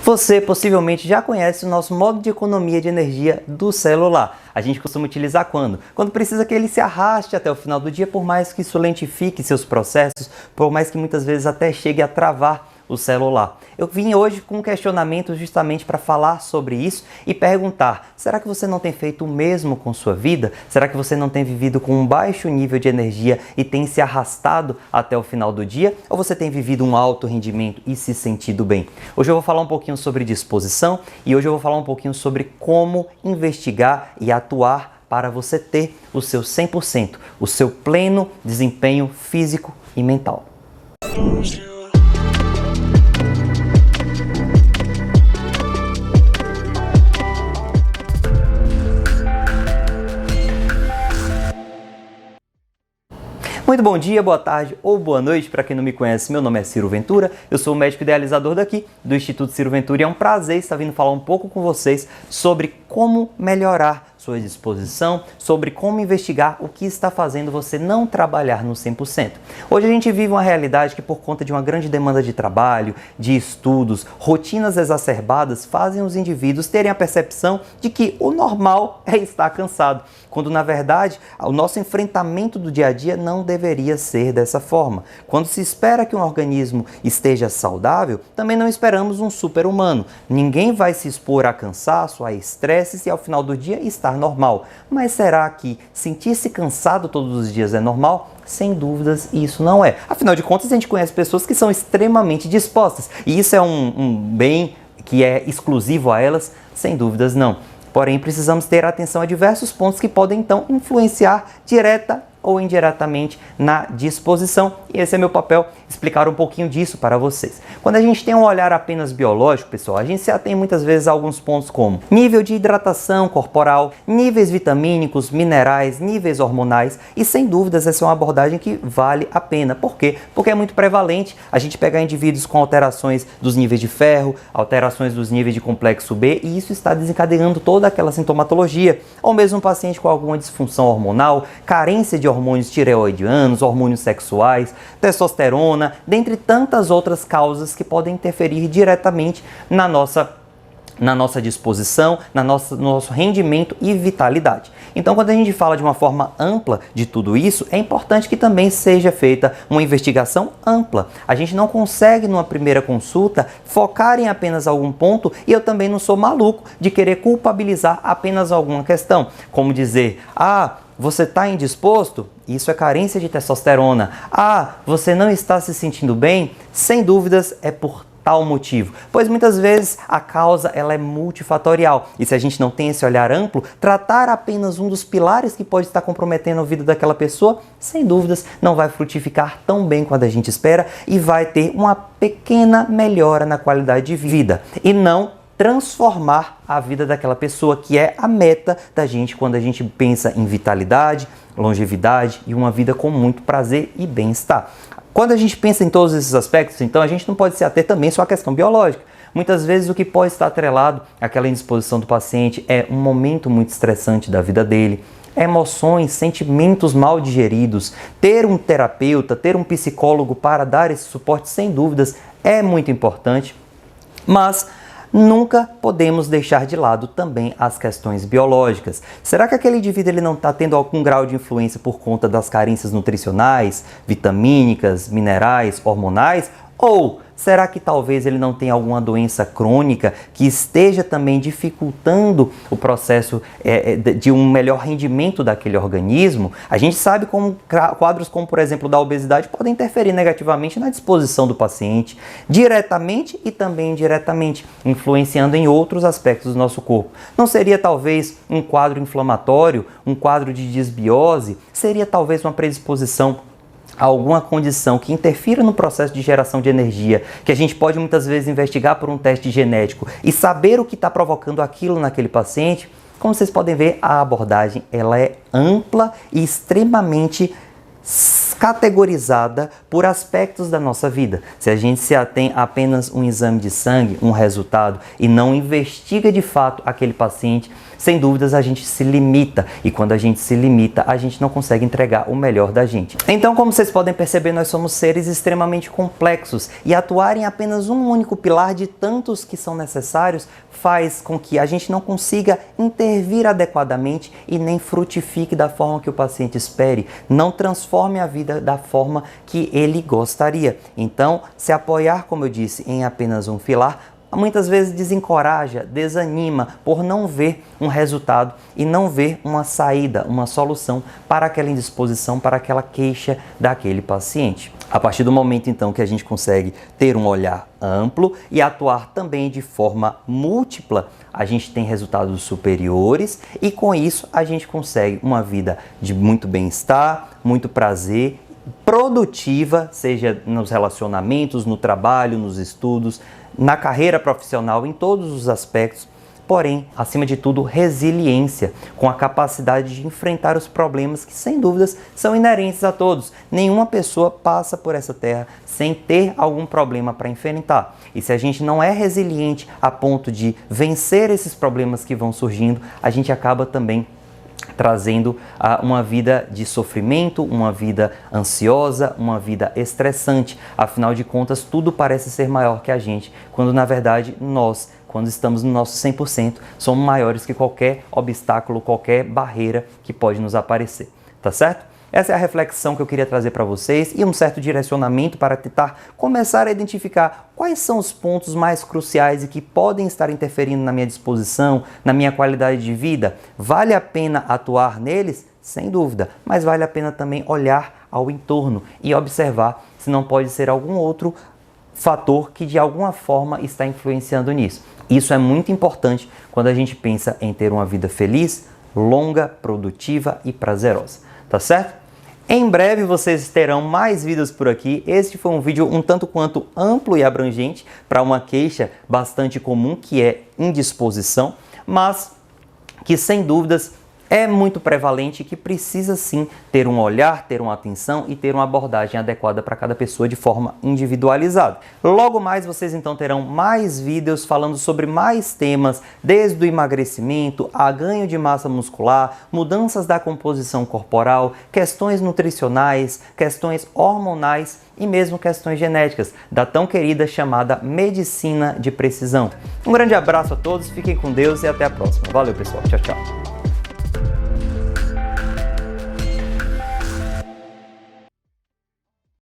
Você possivelmente já conhece o nosso modo de economia de energia do celular. A gente costuma utilizar quando? Quando precisa que ele se arraste até o final do dia, por mais que isso lentifique seus processos, por mais que muitas vezes até chegue a travar o celular. Eu vim hoje com um questionamento justamente para falar sobre isso e perguntar: será que você não tem feito o mesmo com sua vida? Será que você não tem vivido com um baixo nível de energia e tem se arrastado até o final do dia? Ou você tem vivido um alto rendimento e se sentido bem? Hoje eu vou falar um pouquinho sobre disposição e hoje eu vou falar um pouquinho sobre como investigar e atuar para você ter o seu 100%, o seu pleno desempenho físico e mental. Muito bom dia, boa tarde ou boa noite. Para quem não me conhece, meu nome é Ciro Ventura, eu sou o médico idealizador daqui do Instituto Ciro Ventura e é um prazer estar vindo falar um pouco com vocês sobre como melhorar sua disposição, sobre como investigar o que está fazendo você não trabalhar no 100%. Hoje a gente vive uma realidade que, por conta de uma grande demanda de trabalho, de estudos, rotinas exacerbadas, fazem os indivíduos terem a percepção de que o normal é estar cansado, quando na verdade o nosso enfrentamento do dia a dia não deveria ser dessa forma. Quando se espera que um organismo esteja saudável, também não esperamos um super-humano. Ninguém vai se expor a cansaço, a estresse e ao final do dia estar normal. Mas será que sentir-se cansado todos os dias é normal? Sem dúvidas, isso não é. Afinal de contas, a gente conhece pessoas que são extremamente dispostas. E isso é um bem que é exclusivo a elas? Sem dúvidas, não. Porém, precisamos ter atenção a diversos pontos que podem, então, influenciar direta ou indiretamente na disposição. E esse é meu papel, explicar um pouquinho disso para vocês. Quando a gente tem um olhar apenas biológico, pessoal, a gente se atém muitas vezes a alguns pontos como nível de hidratação corporal, níveis vitamínicos, minerais, níveis hormonais e sem dúvidas essa é uma abordagem que vale a pena. Por quê? Porque é muito prevalente a gente pegar indivíduos com alterações dos níveis de ferro, alterações dos níveis de complexo B e isso está desencadeando toda aquela sintomatologia. Ou mesmo um paciente com alguma disfunção hormonal, carência de hormônios tireoidianos, hormônios sexuais, testosterona, dentre tantas outras causas que podem interferir diretamente na nossa disposição, no nosso rendimento e vitalidade. Então, quando a gente fala de uma forma ampla de tudo isso, é importante que também seja feita uma investigação ampla. A gente não consegue, numa primeira consulta, focar em apenas algum ponto e eu também não sou maluco de querer culpabilizar apenas alguma questão. Como dizer, você está indisposto? Isso é carência de testosterona. Você não está se sentindo bem? Sem dúvidas é por tal motivo. Pois muitas vezes a causa ela é multifatorial. E se a gente não tem esse olhar amplo, tratar apenas um dos pilares que pode estar comprometendo a vida daquela pessoa, sem dúvidas não vai frutificar tão bem quanto a gente espera e vai ter uma pequena melhora na qualidade de vida. E não transformar a vida daquela pessoa, que é a meta da gente quando a gente pensa em vitalidade, longevidade e uma vida com muito prazer e bem-estar. Quando a gente pensa em todos esses aspectos, então a gente não pode se ater também só à questão biológica. Muitas vezes o que pode estar atrelado àquela indisposição do paciente é um momento muito estressante da vida dele, emoções, sentimentos mal digeridos. Ter um terapeuta, ter um psicólogo para dar esse suporte, sem dúvidas, é muito importante, mas nunca podemos deixar de lado também as questões biológicas. Será que aquele indivíduo ele não está tendo algum grau de influência por conta das carências nutricionais, vitamínicas, minerais, hormonais? Ou será que talvez ele não tenha alguma doença crônica que esteja também dificultando o processo de um melhor rendimento daquele organismo? A gente sabe como quadros como, por exemplo, da obesidade podem interferir negativamente na disposição do paciente, diretamente e também indiretamente, influenciando em outros aspectos do nosso corpo. Não seria talvez um quadro inflamatório, um quadro de disbiose? Seria talvez uma predisposição a alguma condição que interfira no processo de geração de energia, que a gente pode muitas vezes investigar por um teste genético e saber o que está provocando aquilo naquele paciente? Como vocês podem ver, a abordagem ela é ampla e extremamente categorizada por aspectos da nossa vida. Se a gente se atém a apenas um exame de sangue, um resultado, e não investiga de fato aquele paciente, sem dúvidas a gente se limita, e quando a gente se limita, a gente não consegue entregar o melhor da gente. Então, como vocês podem perceber, nós somos seres extremamente complexos, e atuar em apenas um único pilar de tantos que são necessários faz com que a gente não consiga intervir adequadamente e nem frutifique da forma que o paciente espere, não transforme a vida da forma que ele gostaria. Então, se apoiar, como eu disse, em apenas um pilar, muitas vezes desencoraja, desanima por não ver um resultado e não ver uma saída, uma solução para aquela indisposição, para aquela queixa daquele paciente. A partir do momento, então, que a gente consegue ter um olhar amplo e atuar também de forma múltipla, a gente tem resultados superiores e, com isso, a gente consegue uma vida de muito bem-estar, muito prazer, produtiva, seja nos relacionamentos, no trabalho, nos estudos, na carreira profissional, em todos os aspectos. Porém, acima de tudo, resiliência, com a capacidade de enfrentar os problemas que, sem dúvidas, são inerentes a todos. Nenhuma pessoa passa por essa terra sem ter algum problema para enfrentar. E se a gente não é resiliente a ponto de vencer esses problemas que vão surgindo, a gente acaba também trazendo uma vida de sofrimento, uma vida ansiosa, uma vida estressante. Afinal de contas, tudo parece ser maior que a gente, quando na verdade nós, quando estamos no nosso 100%, somos maiores que qualquer obstáculo, qualquer barreira que pode nos aparecer. Tá certo? Essa é a reflexão que eu queria trazer para vocês e um certo direcionamento para tentar começar a identificar quais são os pontos mais cruciais e que podem estar interferindo na minha disposição, na minha qualidade de vida. Vale a pena atuar neles? Sem dúvida, mas vale a pena também olhar ao entorno e observar se não pode ser algum outro fator que de alguma forma está influenciando nisso. Isso é muito importante quando a gente pensa em ter uma vida feliz, longa, produtiva e prazerosa. Tá certo? Em breve vocês terão mais vídeos por aqui. Este foi um vídeo um tanto quanto amplo e abrangente para uma queixa bastante comum, que é indisposição, mas que sem dúvidas é muito prevalente e que precisa sim ter um olhar, ter uma atenção e ter uma abordagem adequada para cada pessoa de forma individualizada. Logo mais vocês então terão mais vídeos falando sobre mais temas, desde o emagrecimento a ganho de massa muscular, mudanças da composição corporal, questões nutricionais, questões hormonais e mesmo questões genéticas, da tão querida chamada medicina de precisão. Um grande abraço a todos, fiquem com Deus e até a próxima. Valeu pessoal, tchau, tchau.